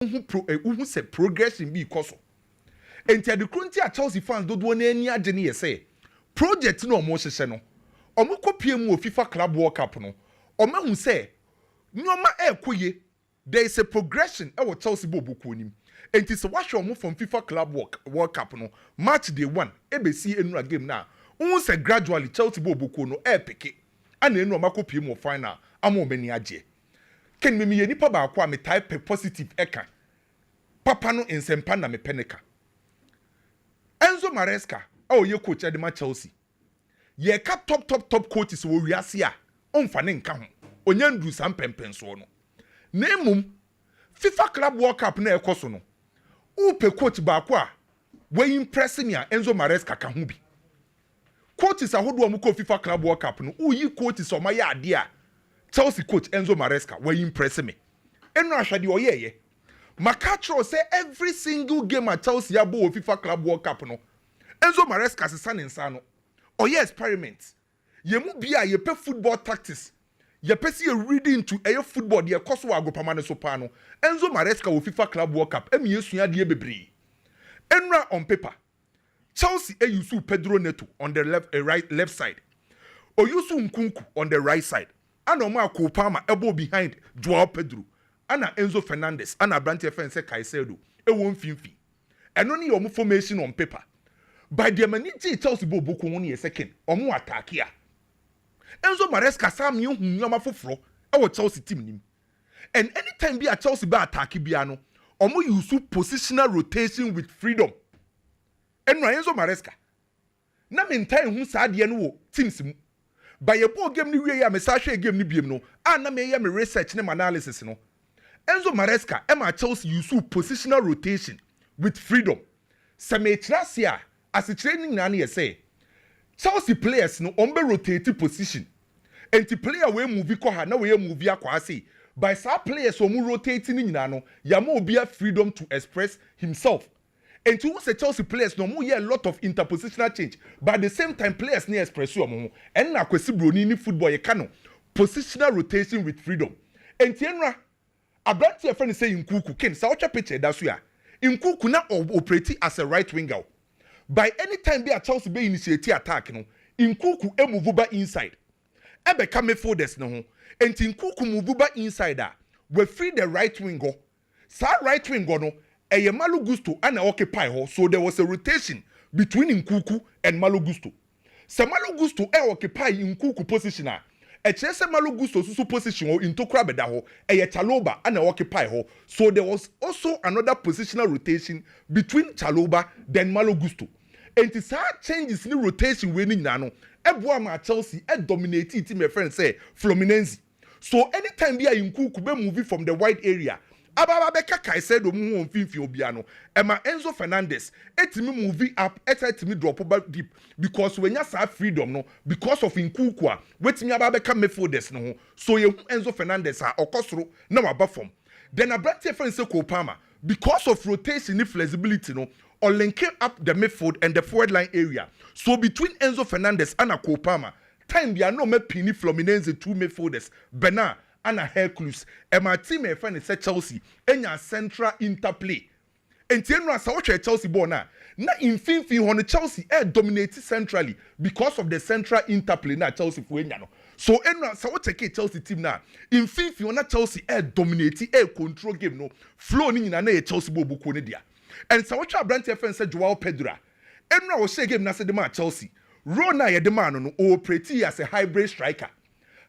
who say progression be koso. Enti ade kronti a Chelsea fans do do na ani age ne yese. Project no omo hyehyɛ no. Omo kopie mu FIFA Club World Cup no. Omo hu say nyoma ekoye. There is a progression e wo Chelsea bobuku nim. Enti se wa hwe omo from FIFA Club World Cup no. Match day 1 ebesi enura game na. Hu say gradually Chelsea bobuku no peke. Ana enu omo kopie mu final ama omani age. Ken me ye nipa ba akwa me type positive eka. Papa no ensempa na me peneka. Enzo Maresca ye coach Edema Chelsea. Ye ka top coaches wo wiase a onfa ne nka ho. Onyandu sam pempenso no. Nemum FIFA Club World Cup na ekoso no. Upe coach ba akwa we impress me a Enzo Maresca ka ho bi. Coaches ahodo amuko FIFA Club World Cup no uyi coaches o ma ya ade a Chelsea coach Enzo Maresca we impress me. Enu ahwade oyeye. Makachro say every single game at Chelsea abo FIFA Club World Cup no. Enzo Maresca sesa ne nsa no. Oye experiment. Ye mu bia ye pe football tactics. Ye pe si ye reading into ayo football de koso agopama ne so pa no. Enzo Maresca wo FIFA Club World Cup emi yesua de bebre. Enra on paper. Chelsea use Pedro Neto on the left side. Oyusu Nkunku on the right side. And Omar Kopama ebo behind Joao Pedro. Ana Enzo Fernandez, ana Branche Fense Caicedo, won finfi. And only your formation on paper. By the maniti Chelsea boku only a second, omu attack here. Enzo Maresca Sam you nyama fofro, our Chelsea team nim. And anytime be a Chelsea ba attack biano, omu use positional rotation with freedom. And Enzo Maresca. Na meantime who sad no teams mu. By a poor game ni we ya message game ni biem no, na me ya me research ne analysis no. Enzo Maresca Emma Chelsea use positional rotation with freedom. Semetrasia as a training nani say Chelsea players no ombe rotate position. Enti player we move ko ha na we move akwa say by sa players omu rotating nyina no ya mo obi freedom to express himself. Enti who say Chelsea players no mo a lot of interpositional change but at the same time players ni express omo en na kwesi broni ni football ye kano positional rotation with freedom. Enti enra Abranti a friend say Nkuku Ken sa watch picture that so ya Nkuku na operate as a right winger. By any time be a Chelsea be initiate attack no Nkuku move back inside. Ebe ka midfielders no ho. Enti Nkuku move back inside a we free the right winger. Sa right winger no Malo Gusto and occupy ho so there was a rotation between Nkuku and Malo Gusto. Sa Malo Gusto occupy Nkuku position a Echese Malo Gusto susu position ho into krabeda ho Chaloba and occupy ho so there was also another positional rotation between Chaloba then Malo Gusto. And this changes in rotation winning nano eboa ma Chelsea dominate team my friend say Fluminense. So anytime be a Nkuku be moving from the wide area Ababa beka Caicedo mu mfimfi obiano Emma Enzo Fernandez etimi move up etimi drop back deep because when you say freedom no because of Nkuku wetimi ababa beka midfielders no so ye Enzo Fernandez okosoro na waba form then Abranti friend say Kopama because of rotation flexibility no or linking up the midfield and the forward line area so between Enzo Fernandez and Kopama time they are no me pini Fluminense two midfielders Bernard and a Hercules and my team a friend is Chelsea and your central interplay and Tienra sa watch Chelsea ball na infinity on Chelsea dominated centrally because of the central interplay na Chelsea for no so enra sa watch Chelsea team na infinity on Chelsea dominated control game no flow ni na Chelsea ball buko ne dia and sa watch Branche friend say Joao Pedro enra o say game na say the man Chelsea Rona ye the man no operate as a hybrid striker.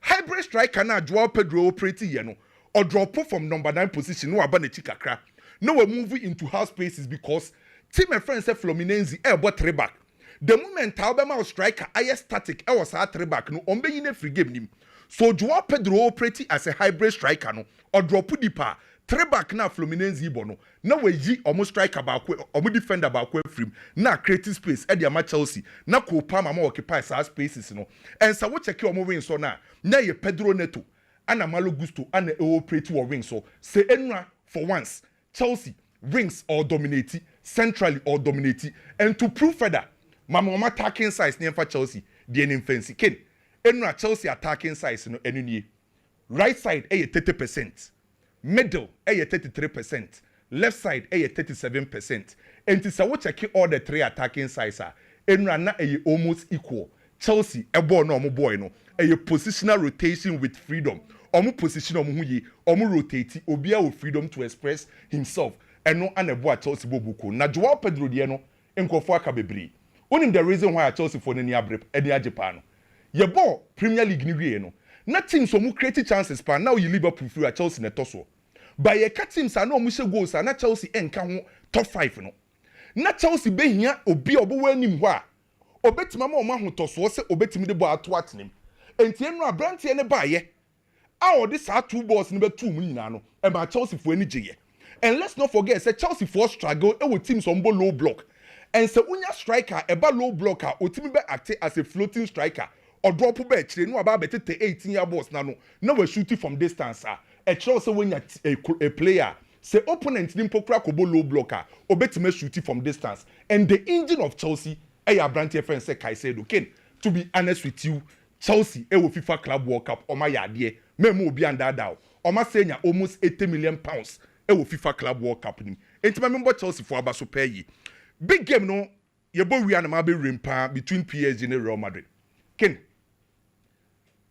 Hybrid striker na Joao Pedro operate ye no or drop from number 9 position no aba na chikakra no we move into half spaces because team my friend say Fluminense bought 3 back the moment Albema striker aye static was a 3 back no on be in a free game nim so Joao Pedro operate as a hybrid striker no or drop deeper 3 back na Fluminense ibo no na we yi omo striker ba ko omo defender ba ko free na creative space e dia ma Chelsea na Kopama ma occupy sa spaces no and so we check omo win so na ye Pedro Neto ana Malo Gusto ana operate wo wing so say enra for once Chelsea wings or dominate centrally or dominate and to prove further mama attacking size near for Chelsea the enim fancy ken enra Chelsea attacking size no enu nie right side 30%. Middle 33%, left side 37%. And to say what check all the three attacking sides are Enra almost equal. Chelsea ebo no omo boy no positional rotation with freedom. Omo position omo huye omo rotate obia with freedom to express himself. Eno anebo a Chelsea bobuko. Na Joao Pedro de no enkofo aka bebre. Only the reason why Chelsea for any abrep edi Japan. Ye ball Premier League ni wie no. Na teams omo create chances pa now you Liverpool through a Chelsea na toso. By ye cat teams are no omo she goals na Chelsea enka ho top 5 no. Na Chelsea be hia obi obo wanim ho a obetima ma omo ho toso se obetimi de ball ato atenem. Enti enu abrante ne ba ye. A odi sa two balls ni be two mu nyina no. E ma Chelsea for ani gye. And let's not forget, say Chelsea for struggle with teams on low block. And so unya striker, eba low blocker, or team be act as a floating striker, or drop a bet, no about better 18-year balls now. No, we're shooting from distance. A Chelsea when a player, say opponent didn't crack low blocker, or better shooting from distance. And the engine of Chelsea, Branty friend say Caicedo. Ken, to be honest with you, Chelsea, FIFA Club World Cup, or my idea, memo be under down. Or my saying almost 80 million pounds. FIFA Club World Cup nim. Enti member Chelsea for aba so pay yi. Big game no, ye bo wi anama be rempa between PSG and Real Madrid. Ken.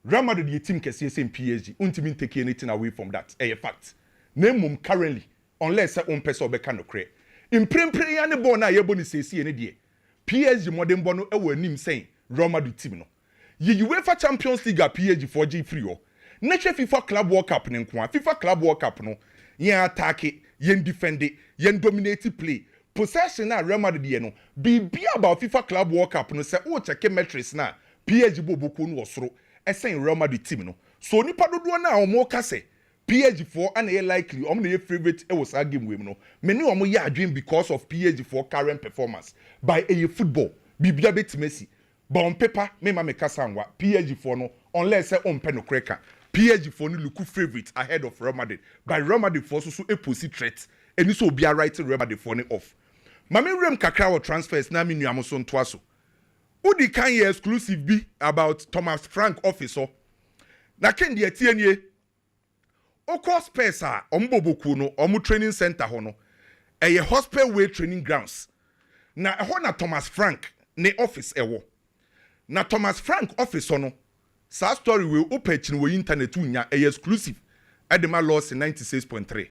Real Madrid ye team kese same PSG. Untimi take anything away from that. A fact. Name currently unless say on person obeka no kre. In prempre ya ne bo na ye bo ni sesi ene de. PSG modern bo no e wo anim saying Real Madrid team no. Ye UEFA Champions League a PSG 4G free o. Na FIFA Club World Cup ne nko FIFA Club World Cup no. Yen attack it, yen defend it, yen dominate play. Possession na Real Madrid ye no. Be about FIFA Club World Cup no say oh check metrics na PSG bobuko no osoro. Esen Real Madrid team no. So nipa dodo na omo ka say PSG 4 and ye likely omo na ye favorite e was game we no. Many omo ye adwin because of PSG 4 current performance by a football. Bibia betimesi. But on paper me ma meka sanwa PSG 4 no unless say on pen no cracker. PSG for look favorite ahead of Real Madrid. By Real Madrid for so a pussy threat. And this will be a right Real Madrid for off. Mami rem kakra transfers na mi nuamoson twaso. Udi kan ye exclusive be about Thomas Frank officer. Na ken de atienye. Okos Spurs a omboboku no omu training center ho no. Eye hospital way training grounds. Na ho na Thomas Frank ne office ewo. Na Thomas Frank office no. Sa story will open we internet unya a exclusive Edema loss in 96.3.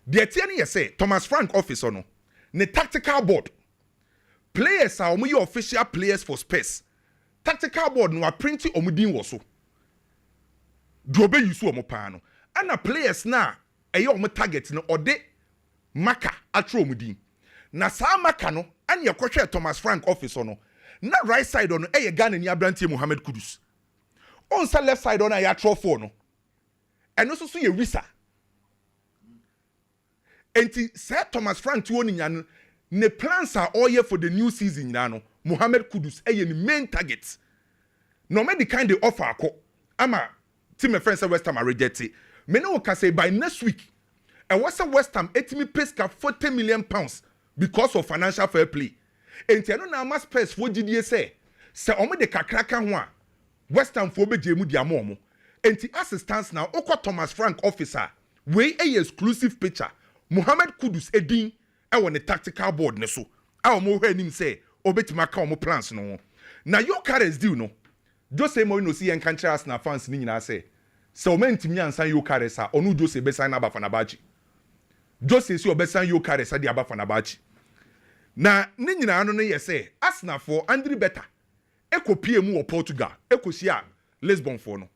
The etienne say Thomas Frank office no ne tactical board. Players are omu official players for Spurs. Tactical board no printing omudin woso. Drobe yusu omo pa no. Ana players na eye omo target no ode maka atro omudin. Na sa maka no anya kwhwe Thomas Frank office no. Na right side no eye Ghana ni Abrantie Mohammed Kudus. On sa left side on a yatro for no. And also so ye wisa. Enti Sir Thomas Frank to one ne plans are all year for the new season no. Mohammed Kudus the main target. No me the kind of offer ako. Ama team my friends at West Ham are rejected. Me no can say by next week. And what's a West Ham etimi pays ka 40 million pounds because of financial fair play. Enti ano na mas Spurs for GDA say omo de kakraka ho a West Ham for be jemu dia mo. Enti assistance now okwa Thomas Frank officer we a exclusive picture Mohammed Kudus edin e won the tactical board ne so a omo hwa nim say obetima ka omo plans no na Gyokeres deal no Jose mo no see en kantra Arsenal fans ni nyina say so o mentimi ansan Gyokeres a onu Jose be sign aba Fenerbahce Jose si obesan Gyokeres a di aba Fenerbahce na ni nyina no ye say Arsenal for Andre Beta ekopie mu wo Portugal ekosia Lisbon for no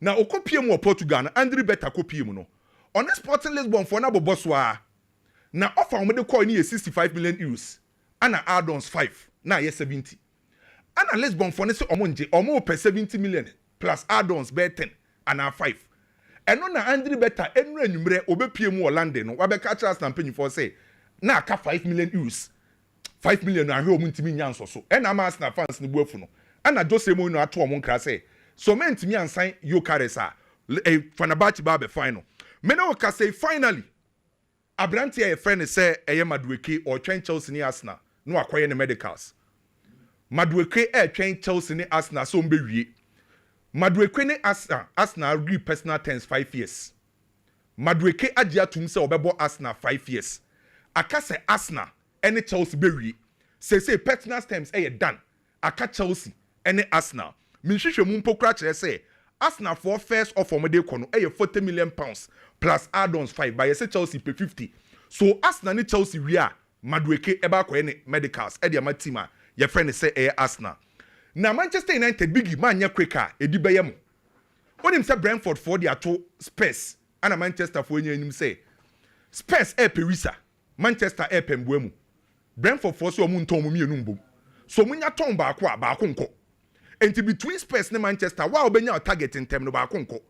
na okopie mu wo Portugal na Andre Beta kopie mu no on Sporting Lisbon for na boboswa na offer mo de call ni 65 million euros ana add-ons 5 na ye 70 ana Lisbon for ne se omo per 70 million plus add-ons be 10 ana 5 eno na Andre Beta enura nwumre obepie mu London no wabeka charge na mpanyi for say na aka 5 million euros 5 million na hwe omuntimi nya nsoso ena ama Arsenal fans ni buafu no ana Jose mo no ato omo nkra say so mentimi ansan Gyokeres a Fenerbahce ba be final me no ka say finally Abrantie e friend say eye Madueke or twen Chelsea ni Arsenal no akoye ne medicals Madueke twen Chelsea ni Arsenal so mbewie Madueke ni Arsenal agree personal terms 5 years Madueke agya tum se obebo Arsenal 5 years aka se Arsenal ene Chelsea bewie say personal terms done aka Chelsea ene Arsenal minhwehwe mu mpokura kire say Arsenal for first offer mo de kono 40 million pounds plus add-ons 5 by say Chelsea pay 50 so Arsenal ne Chelsea wi a Madueke eba ko ene medicals e de ma team a ye friend say Arsenal na Manchester United bigi man nya quicker edi beye mo onim say Brentford for the ato Spurs ana Manchester for nya enim say Spurs perisa Manchester pembuemu Brentford for so omunton mu mienu mbom so munya ton ba ko nko enti between Spurs ne Manchester wa obenya target in term no ba ko nko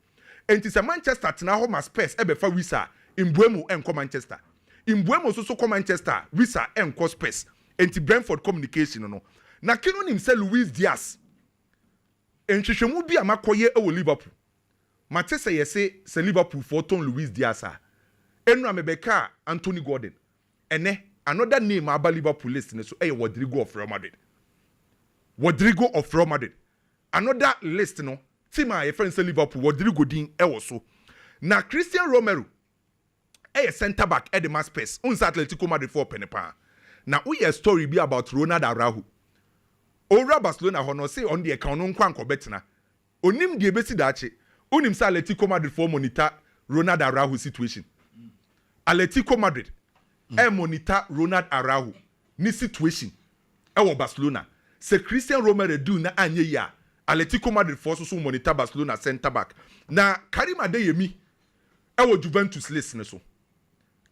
enti say Manchester tena ho ma Spurs ebefa wisa imbuemu enko Manchester imbuemu so ko Manchester wisa enko Spurs enti Brentford communication no na kinu nim say Luis Diaz enhwehwemu bi amakoye e wo Liverpool mate say yese se Liverpool for ton Luis Diaz a enu amebeka Anthony Gordon ene another name aba Liverpool list so Rodrygo of Real Madrid Rodrygo of Real Madrid another list no team a friend say Liverpool Rodrygo din wo so na Christian Romero center back at the Spurs unsa Atletico Madrid for penepa na we a story be about Ronald Araujo Ora Barcelona hono say on the account no nkwanko betina onim die besi dache onim say Atletico Madrid for monitor Ronald Araujo situation Atletico Madrid monitor Ronald Araujo ni situation e Barcelona say Christian Romero do na anye ya Atletico Madrid for so monitor Barcelona center back na Karim Adeyemi e Juventus list ne so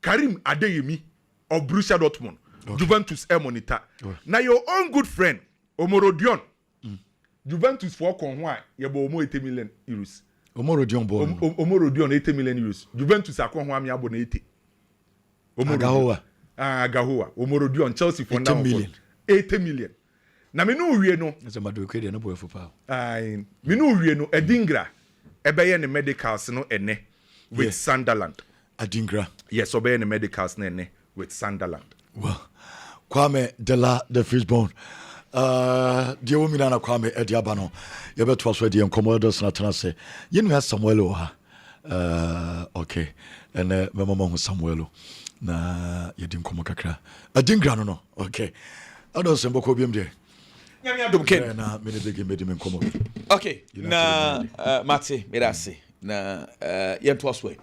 Karim Adeyemi of Borussia Dortmund Juventus monitor na your own good friend Omorodion Juventus for kon ho a ye bo mo 80 million euros Omorodion bo Omorodion 80 million euros Juventus akon ho am ya bo na 80 Agahoa Omorodion Chelsea for 80 million na me no wie no ze Madueke de no boy for pa ai me no wie no Adingra ebeye ne medicals no ene with Sunderland Adingra yes obeye ne medicals no ene with Sunderland well Kwame the Fishbone deɛ wo mina na Kwame ɛde aba no yɛbɛtoa so deɛ nkɔmmɔdos na tena sɛ yɛnua Samuel wɔ ha okay ɛnɛ mɛmama ho Samuel na yɛdi nkɔmmɔ kakra Adingra no okay ɔdɔ sɛ mbɔkɔ biam deɛ na mene bɛgye mɛdi me nkɔmmɔ okay na Mate medase na yɛntoa so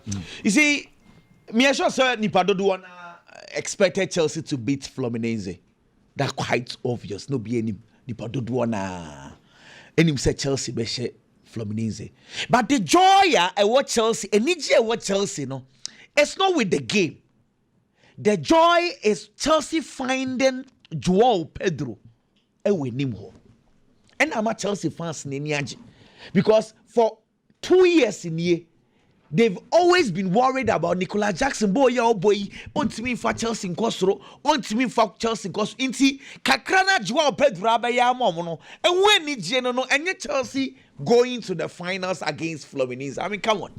you see me sure sɛ nipa dodoɔ na expected Chelsea to beat Fluminense. That's quite obvious. No be any nipa na any say Chelsea be she Fluminense. But the joy I watch Chelsea, energy I watch Chelsea, no, it's not with the game. The joy is Chelsea finding Joao Pedro. And I'm a Chelsea fans because for 2 years in here. They've always been worried about Nicola Jackson. Boy, on to me for Chelsea Costro, on to me for Chelsea Costro. Inti Kakrana Joao Pedro Abaya Momono. And when it's general, and yet Chelsea going to the finals against Fluminense. I mean, come on.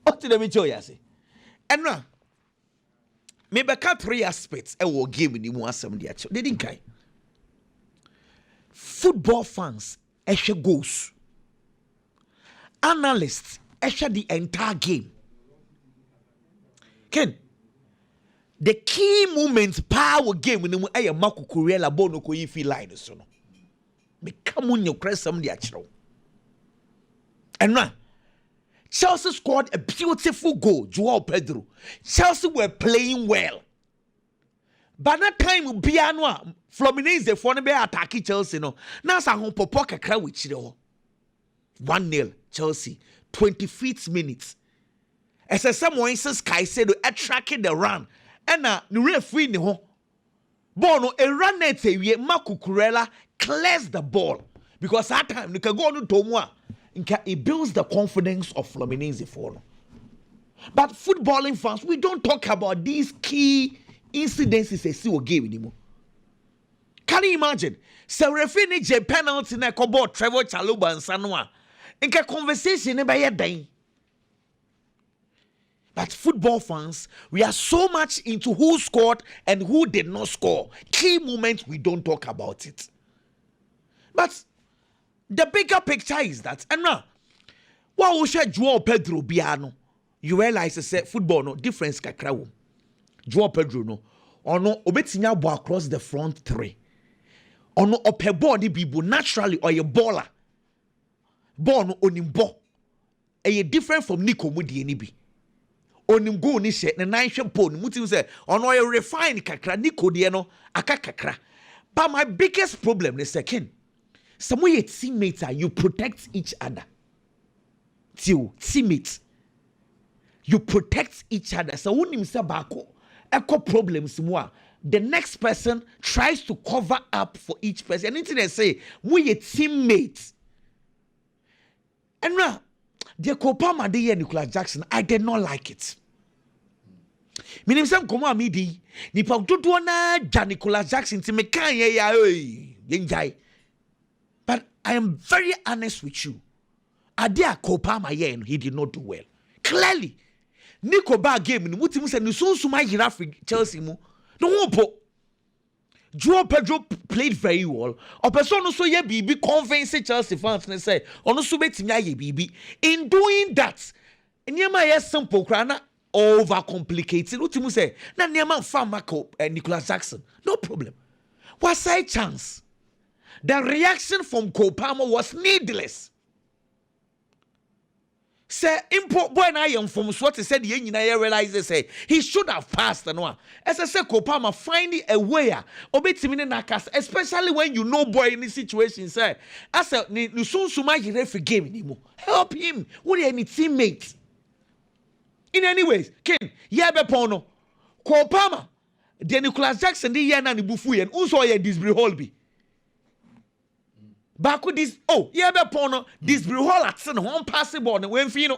What did I show you? And now, maybe 3 aspects I will give you one some they didn't care. Football fans, Eshe goals. Analysts. Actually, the entire game. Ken, the key moments power game when you aye Marco Corella bono ko yifi line so no. Me come on your crest some the achro. And now, Chelsea scored a beautiful goal, Joao Pedro. Chelsea were playing well. By that time, Bianwa Fluminense for be attacking Chelsea no. Now sa hon popo kakra with chiro. 1-0 Chelsea. 25th minutes. As someone says, Caicedo attracting the run. And now, the referee ni ho. Bono a run net we Marco Corella clears the ball because that time you can go on to Tomwa. It builds the confidence of Fluminense for. But footballing fans, we don't talk about these key incidences they see a game anymore. Can you imagine? So referee ni penalty na kobo Trevor Chalobah and Sanwa. In a conversation about your day. But football fans, we are so much into who scored and who did not score. Key moments, we don't talk about it. But the bigger picture is that, and now, what we share Joao Pedro Biano, you realize say football no difference kakra wo. Joao Pedro no ono obetinya ball across the front three. Ono ope ball ni bibo naturally or a baller. Ball no onimbo. A different from Nico Mudi ni bi. Onim go ni she na nine pole muti say ono a refine kakra Nico de no aka kakra. But my biggest problem is second. Some way teammates are you protect each other. Teammates. You protect each other. So when you say bako, echo problems more. The next person tries to cover up for each person. Anything they say, we a teammates. And now, the Kopama de Nicolas Jackson, I did not like it. Meaning some koma midi, ni pa dodo na ja Nicolas Jackson ti me kan ye ya yenjai. But I am very honest with you. Adia Kopama ye he did not do well. Clearly, Nico ba game ni muti mu se ni sunsuma yira fi Chelsea mu. No po. Joao Pedro played very well. A person also ye bibi convince Chelsea fans and say, ono so betimi aye bibi. In doing that, nyema ye simple krana overcomplicated. Utimu say, na nyema fa Marco Nicolas Jackson. No problem. Was a chance. The reaction from Kopama was needless. Say import boy na yam from what he said yen nyina realize say he should have passed no as I say Kopama finding a way obetimi na cast especially when you know boy in this situation say as ni sunsuma yire for game ni mo help him with any teammate in any ways ken ye be pono Kopama the Nicolas Jackson di ye na ni bufu yen unso ye disbury hall bi Baku this be pono this hall at sen one passable and when fino.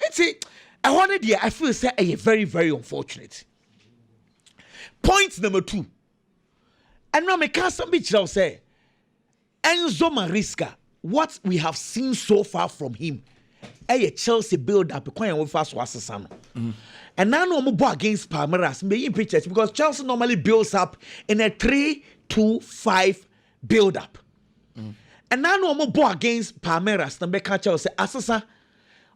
It's I wanted here I feel say a very very unfortunate. Point number 2. And now me can't some bitch now say Enzo Maresca, what we have seen so far from him, a Chelsea build up with fast was and now no more against Palmeiras me in pictures because Chelsea normally builds up in a 3-2-5 build up. And now no more against Palmeiras. Number catcher say Asasa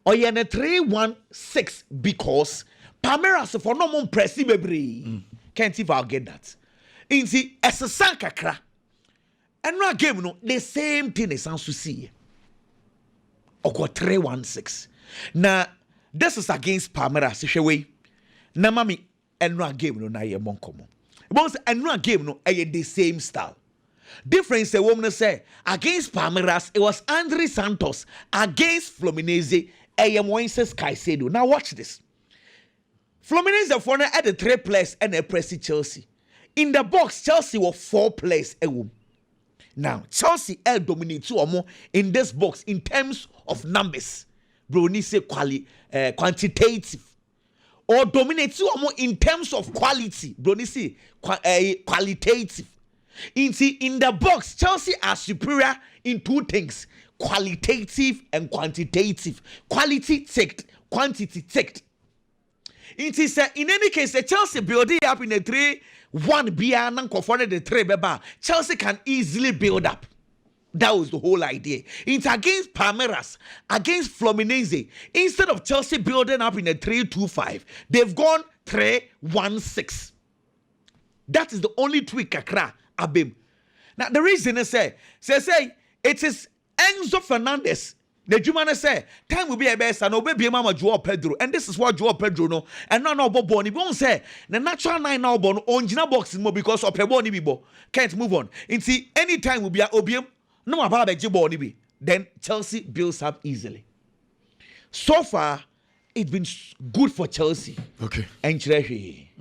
or ye na 3-1-6 because Palmeiras for no more pressy baby. Can't even forget that. In the Asasa kakra. And no game no the same thing as to see. Oko 3-1-6. Now this is against Palmeiras. Shewe. Na mami and no game no na ye monkomo. But and no game no the same style. Difference the woman say against Palmeiras it was Andre Santos against Fluminense Moises Caicedo. Now watch this. Fluminense for now at the 3 players and a pressy Chelsea. In the box Chelsea were 4 players Now Chelsea dominate 2 or more in this box in terms of numbers. Brony say quantitative or dominate 2 or more in terms of quality. Brony say qualitative. In the box, Chelsea are superior in 2 things: qualitative and quantitative. Quality checked, quantity checked. It is in any case, the Chelsea building up in a 3-1 beyond the 3 beba. Chelsea can easily build up. That was the whole idea. It's against Palmeiras, against Fluminense. Instead of Chelsea building up in a 3-2-5, they've gone 3-1-6. That is the only tweak kakra. Abim. Now the reason is say it is Enzo Fernandez. The Jumana say time will be a best and obey mama Joao Pedro, and this is what Joao Pedro no and now Boboni won't say the natural 9 now born on Gina box more because of Peboni bibo can't move on. And see any time will be a obium no about the Jiboni be then Chelsea builds up easily. So far it's been good for Chelsea. Okay. And Chelsea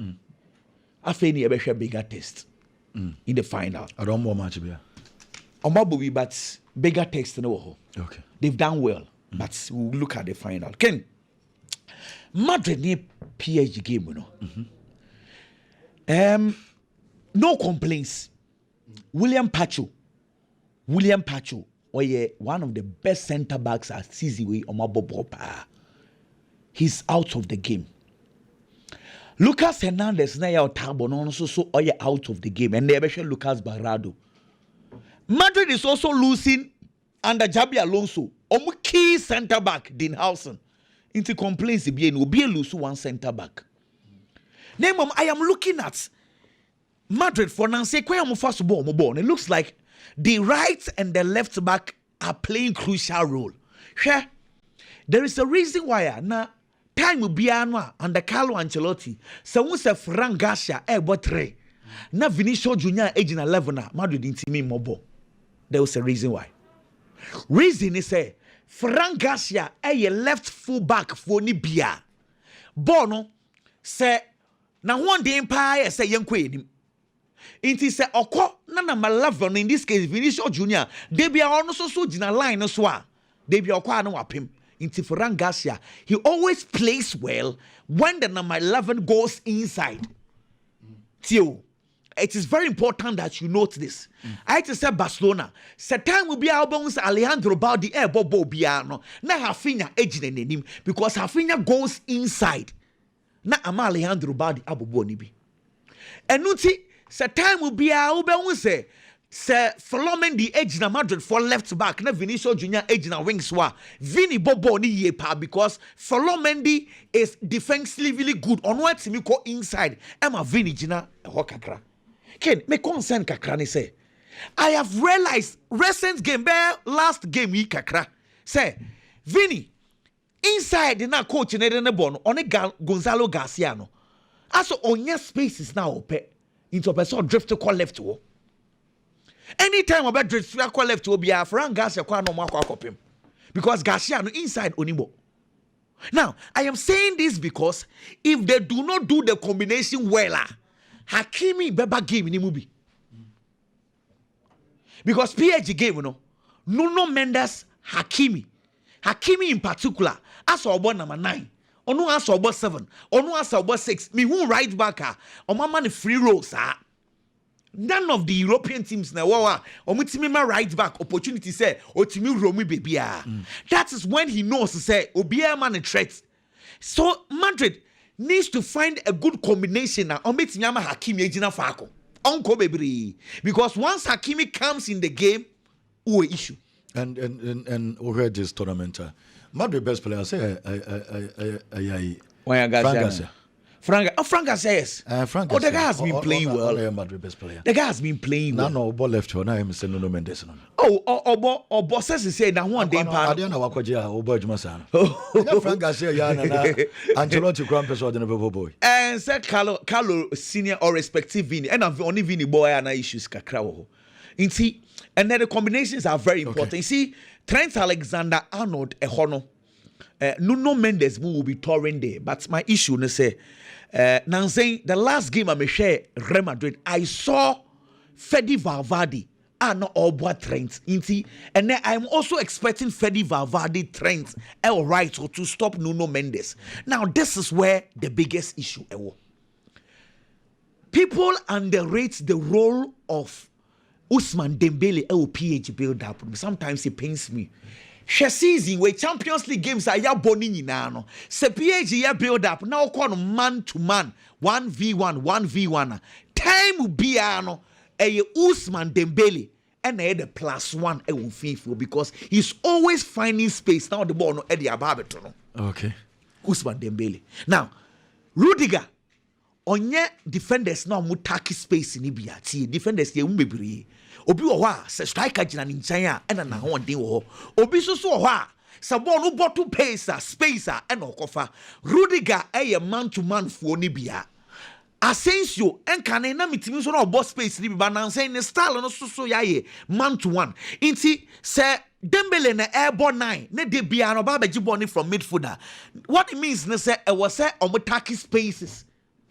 I think a bigger test. In the final. I don't want much beer. But bigger text no. Okay. They've done well. But we'll look at the final. Ken Madrid ni PSG game, no complaints. William Pacho, one of the best centre backs at CZW on my Bobopa. He's out of the game. Lucas Hernandez na ya tabo no so out of the game and they show Lucas Barrado. Madrid is also losing under Jabi Alonso. Key centre back Dinhausen. into complaints be lose one center back. Name I am looking at Madrid for now. Say first ball. It looks like the right and the left back are playing crucial role. Sure, there is a reason why now time will be under Carlo Ancelotti. So we say Frank Garcia botre. Na Vinicius Junior age in 11 Madrid didn't mean more. There was a reason why. Reason is say Frank Garcia a left full back for ni bia. Bono say na one day empire say yankwe him. It is say oko na number 11 in this case Vinicius Junior. They be also so jina line so a. They be oko no wapim. Into Frank Garcia, he always plays well when the number 11 goes inside. Tio, it is very important that you note this. I had to say Barcelona. Time will be our bones Alejandro Baldi Bobo Biano. Na Rafinha ejine him because Rafinha goes inside. Na ama Alejandro Baldi Abobo nibi. And nuti time will be our bones Sir Flamengo the edge na Madrid for left back na Vinicius Junior edge na wings wa Vini Bobo ni ye pa because Flamengo is defensively good on what me ko inside Emma Vini jina ho kakra Ken me concern kakra ni say I have realized recent game last game yi kakra say Vini inside na coach na de ball no one Gonzalo Garcia no aso onye spaces na ope into person drift to call left wo anytime about drift call left will be a Frank Garcia kwa no makwa because Garcia no inside Onibo. Now I am saying this because if they do not do the combination well, Hakimi beba game in the movie. Because PSG game Nuno Mendes Hakimi in particular as about number 9 onu as about 7 onu as about 6 me who right back o mama free rolls none of the European teams na omutimima right back opportunity say otimi romi bebia. That is when he knows to say obia man threat. So Madrid needs to find a good combination na ometinyama Hakimi ejina faako onko bebre because once Hakimi comes in the game we issue and over this tournament Madrid best player say Frank Garcia, yes. Frank the guy has been playing well. Madrid best player. The guy has been playing well. No, ball left. Now I'm saying Nuno Mendes. Oh, bosses is saying that one day. I don't know what Koja or Boy Masan. Frank Garcia, Ancelotti, Crumpus, or the boy. And said Carlo senior or respective Vini, and I've only Vini boy and issues Kakrao. You see, and then the combinations are very important. Okay. You see, Trent Alexander-Arnold, Ehono, Nuno Mendes will be touring there, but my issue is say. Now saying the last game I may share Real Madrid, I saw Fede Valverde and not all boy Trent. And then I'm also expecting Fede Valverde Trent right to stop Nuno Mendes. Now this is where the biggest issue is. People underrate the role of Ousmane Dembele PH build up. Sometimes it pains me. She season where Champions League games are ya boni nyina no. Se PSG ya build up now call man to man 1v1 time be no Ousmane Dembele and the +1 FIFA because he's always finding space now the ball no e the ababeto no. Okay. Ousmane Dembele. Now Rodrygo onye defenders na mu taki space ni bia tie defenders ye mbebiri obi wo a se striker gina ni nkyɛn a ɛna na ho den wo obi so wo a se ball no bottle pace space ɛna okofa Rodrygo man to man fo ni bia Asensio enkane na mitimi so na obo space ni bi na nsen ne style no so yaye man to one inti se Dembele na airball 9 na de bia no ba beji ball ni from midfielder what it means ne say e was say omotaki spaces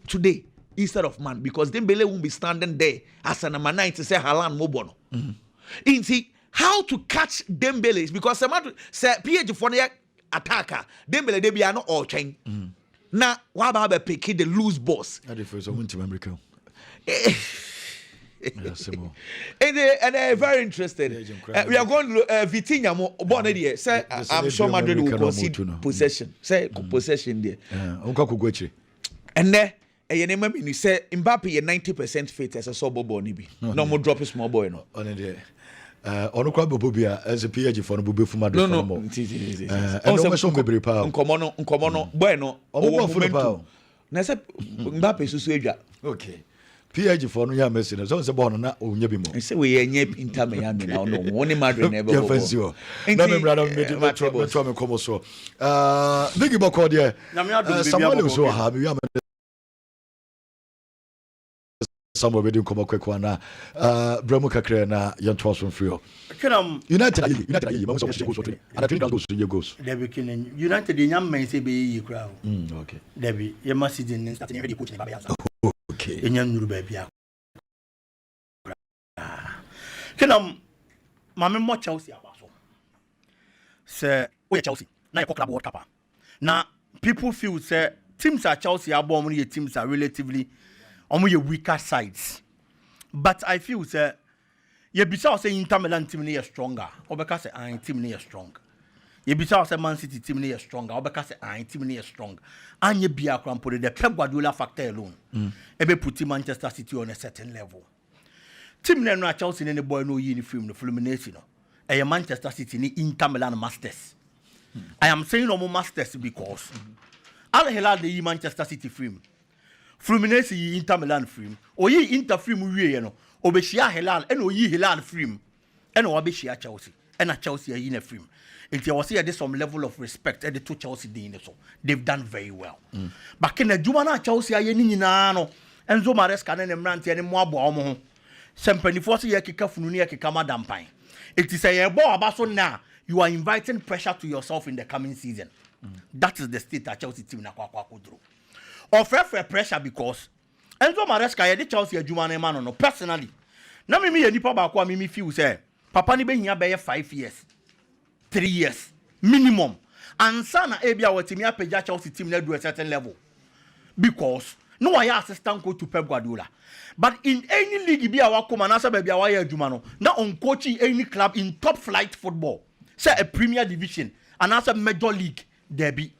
today instead of man because Dembele won't be standing there as a number 9 to say Haaland Mobono. How to catch Dembele is because say PSG for the attacker Dembele they be not all chain. Now what about pick the loose boss? And they're very interested. We are going to Vitinha more born here. Say I'm sure Madrid will concede possession. Say possession there. And there you say Mbappe 90% fit as a sober boy nibi. No more drop a small boy no. ono kwa bobia as a PhD for no bobe fuma do no mo no no so bebre pa nkomo no bueno owo momentum na se Mbappe susu edwa okay PhD for no ya Messi na so se bo no na onya bi mo se we yenye Inter Miami na no woni Madrid na ebe bo na me bra na me to me komo so big boko there Samuel so ha me ya Samuel be din komo kwekwa na bremu kakre na yanto so mfrio United mo so goals and I think that goes to your goals Debbie Kinen United the young men say be yi crowd okay Debbie you must see the start ready coach na ba okay enya nuru ba bia Kenam mame mo Chelsea abaso say we Chelsea na your club World Cup na people feel say teams are Chelsea abom no teams are relatively your weaker sides. But I feel say you bisa say Inter Milan team is stronger. Obeka say team is strong. You bisa say Man City team is stronger. Obeka say team is strong. And you be a crampo the Pep Guardiola factor alone. Ebe put Manchester City on a certain level. Team na Chelsea ne boy no uniform no Fluminense no. E Manchester City ni Inter Milan masters. I am saying no masters because Al Hilal the Manchester City film. Fluminense yi Inter Milan film o yi Inter film wie no obehia Hilal ena o yi Hilal film ena o obehia Chelsea ena Chelsea yi na film nti I was say there some level of respect at the two Chelsea dey so they've done very well back in adwuma na Chelsea aye ni nyina no Enzo Maresca na mrante ne mo abo omo ho sempanifo so ye keka funu ne ye keka madampan it is a ball abaso na you are inviting pressure to yourself in the coming season that is the state that Chelsea team na kwa kodro or fair pressure because Enzo Maresca ye the Chelsea adwuma na ma no personally na me ye nipa ba kwa me feel say papa ni be hia be 5 years 3 years minimum ansa na ebia watimi apagya Chelsea team na do a certain level because no why assistant coach to Pep Guardiola but in any league bia wakoma na say bia why adwuma no na on coaching any club in top flight football say a Premier Division and as a Major League derby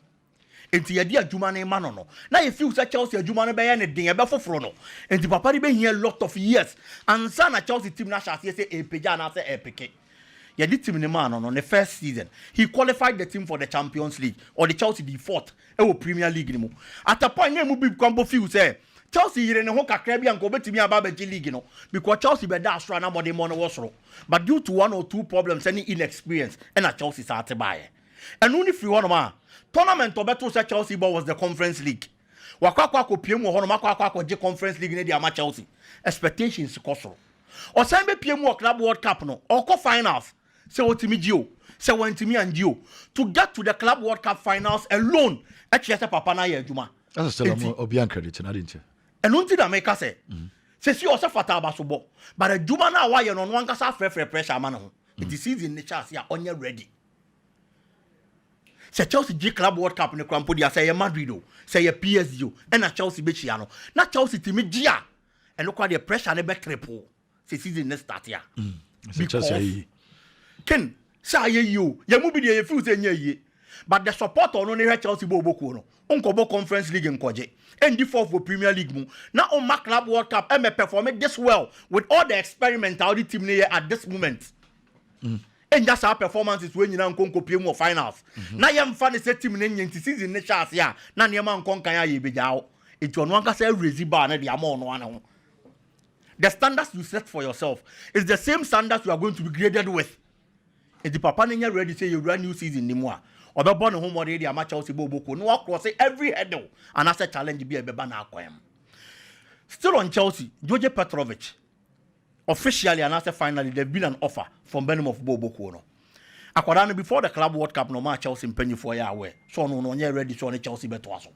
enti ye di adwuma na ma no na ye feel say Chelsea adwuma na be ye ne den ye be foforo no enti papa ni be here lot of years ansa na Chelsea team na chance say e pagya na say e peke ye di team ne man no the first season he qualified the team for the Champions League or the Chelsea the fourth e Premier League ni mu at a point na mu be kwambo feel say Chelsea yire ne ho kakra bia nko betimi aba ba league no because Chelsea be da asra na body mo no wosoro but due to one or two problems any inexperience and a Chelsea start buy and only free one ma tournament obeto say Chelsea ball was the Conference League wakwa ko piem ho no makwa ko je Conference League ne dia ma Chelsea expectations kosoro o say be piem wo Club World Cup no o ko finals say otimi gio say wantimi angio to get to the Club World Cup finals alone e chese papa na ya adwuma that's still obian credit na didn't you and until that make us say si o say fata abasobo but adwuma na wa ye no no ankasa frefre pressure ama no it is season ne chance ya onye ready say Chelsea G Club World Cup ne krampo dia say Madrid o say PSG and na Chelsea be chia no na Chelsea timi gia and look at the pressure ne be triple say season ne start ya Chelsea ken say you mu bi dey feel say nye but the support on no Chelsea bo boku no onko Conference League nkoje and the fourth for Premier League mu na on my Club World Cup and perform this well with all the experimental team here at this moment and just our performances when you na nkonko pie mu finals na yem fa ne set team na nyanti season ne chance ya na ne ma nkon kan ya ye bejawo it you no anka say raise bar na dia ma ono ana ho the standards you set for yourself is the same standards you are going to be graded with if the papa nenya ready say you run new season ni mu a obebo ne ho mo dey ama Chelsea bo boko no across every hurdle and as a challenge be beba na akwam still on Chelsea George Petrovic officially and as a finally there been an offer from Benham of Boboko no akwada no before the Club World Cup no ma Chelsea penny for ya aware so no ready so on Chelsea beto aso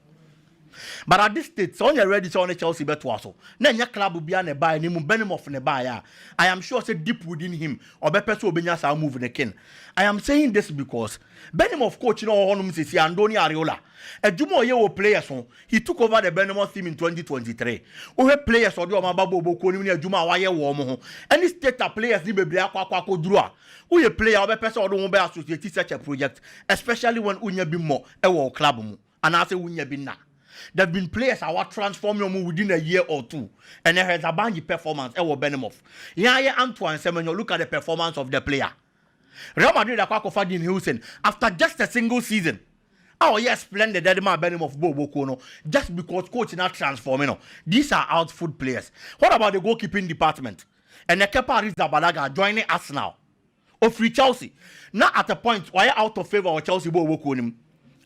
but at this stage so on ready so on Chelsea beto aso na nya club bia na buy ni mu Benham of ne buy ya I am sure say deep within him obepe so obenya sa move ne ken I am saying this because Benham of coach no honum sisi Andoni Areola adwuma oye wo players on he took over the Benham team in 2023 o he players odi o ma babo boko ni adwuma wa ye wo mo ho any state players ni bebre akwa duru a wo ye player obepe so odo mo be associate such a project especially when unya bi mo e wo club mu and I say unya bi na There have been players who are transforming within a year or two. And there has a bang performance. Benimoff. Yeah, Antoine Semenyo, look at the performance of the player. Real Madrid are Fadin Houston after just a single season. Oh, yes, splendid. Dedema Benimoff Bobo Kono. Just because coach is not transforming. These are outfoot players. What about the goalkeeping department? And the Kepa Arrizabalaga joining us now. Or free Chelsea. Now at a point why out of favor of Chelsea Bobo Konim.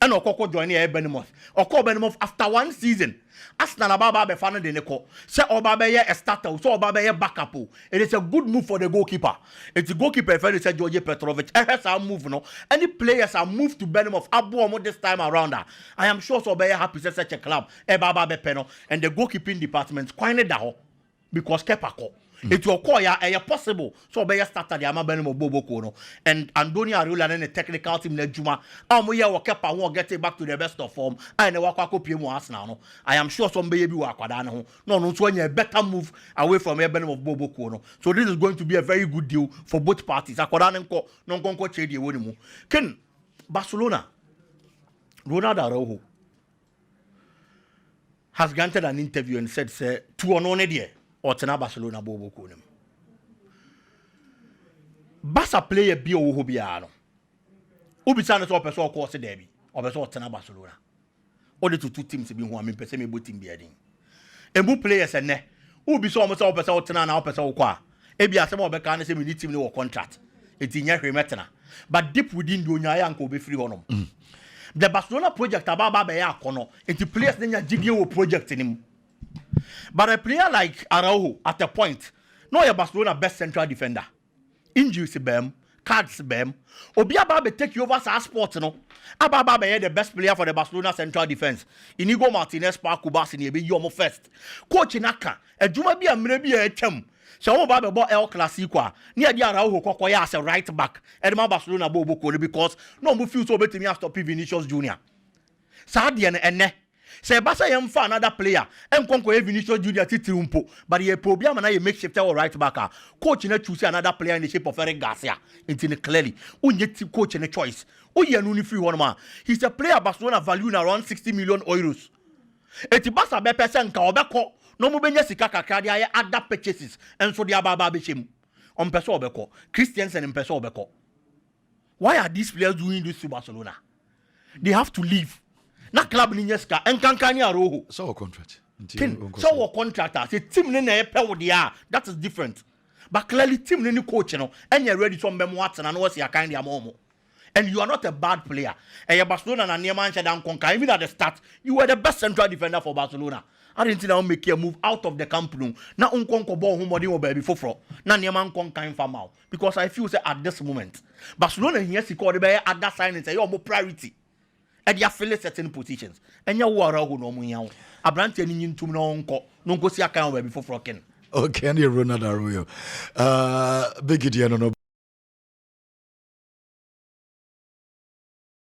And Okoko joining Benimoff. Oko Benimoff after one season. Arsenal Baba be fan de neko. Say Obaba a starter, so Obaba a backup. It is a good move for the goalkeeper. It's a goalkeeper if say George Petrovic. Has a move no. Any players are moved to Benimoff Abu this time around. I am sure so be happy to such a club. Baba be peno and the goalkeeping department quite daho because Kepako. It will call ya possible. So be starter the Amabenimo Bobo Kono and Antonio Arula and the technical team Nejuma. Amoya Wakepa won't get it back to the best of form. I know Wako Piemo Arsenal. I am sure some baby Wakadano. No, so a better move away from Ebenimo of Bobo Kono. So this is going to be a very good deal for both parties. Akwadanenko non conco chedi wonimu. Ken Barcelona Ronald Araujo has granted an interview and said, "Say to an only or tena Barcelona Bobo Kunim. Barca player be o hobiano. Ubi sana so person course derby. Or person tena Barcelona. Or the two teams be who am pese me both team be adin. Embu players ene. Ubi so almost all person tena na person kwa. Ebi asem obeka na say me team no contract. Eti nya hwemetena. But deep within the onya yanko be free honom. The Barcelona project ababa be ya kono. Enti players nya gidie wo project nim. But a player like Araujo, at a point, no, your Barcelona best central defender. Injuries bem, cards bem. Obiaba be take you over as sports, no. Ababa be the best player for the Barcelona central defense. Inigo Martinez, Parkubas, and be your first. Coach Naka, a Juma be a maybe a chum. So Baba bought El Clasico. Near the Araujo Kokoya as a right back. And my Barcelona Bobo because no move you so better me after Vinicius Junior. Sadian and ne. Say Barca yam for another player. And conquer Vinicius Junior titirumpo. But he problem and I makeshift or right back. Coach in choose another player in the shape of Eric Garcia. Into clearly. Unye coach in a choice. Uye nuni free one man. He's a player Barcelona valued around 60 million euros. Eti Barca be person ka obeko. No mo benya sika kakra dia other purchases. And so dia baba be shim. On person obeko. Christiansen in person obeko. Why are these players doing this to Barcelona? They have to leave. Na club ni nyeska enkankani Araujo so contract so contractor say team ni na epe wo dia that is different but clearly team ni coach no and you ready to mbem watena no see akan dia momo and you are not a bad player and your Barcelona na near man dan conquer even at the start you were the best central defender for Barcelona I didn't now make a move out of the camp no na unkonko ball humodi wo baby foforo na near man conquer for now because I feel say at this moment Barcelona here see call the be at that signing say your more priority and they are filling certain positions. And you are who no more. A branch any into no go see a kind of before frocken. Okay, and you're Ronald Arroyo. Big idea, no.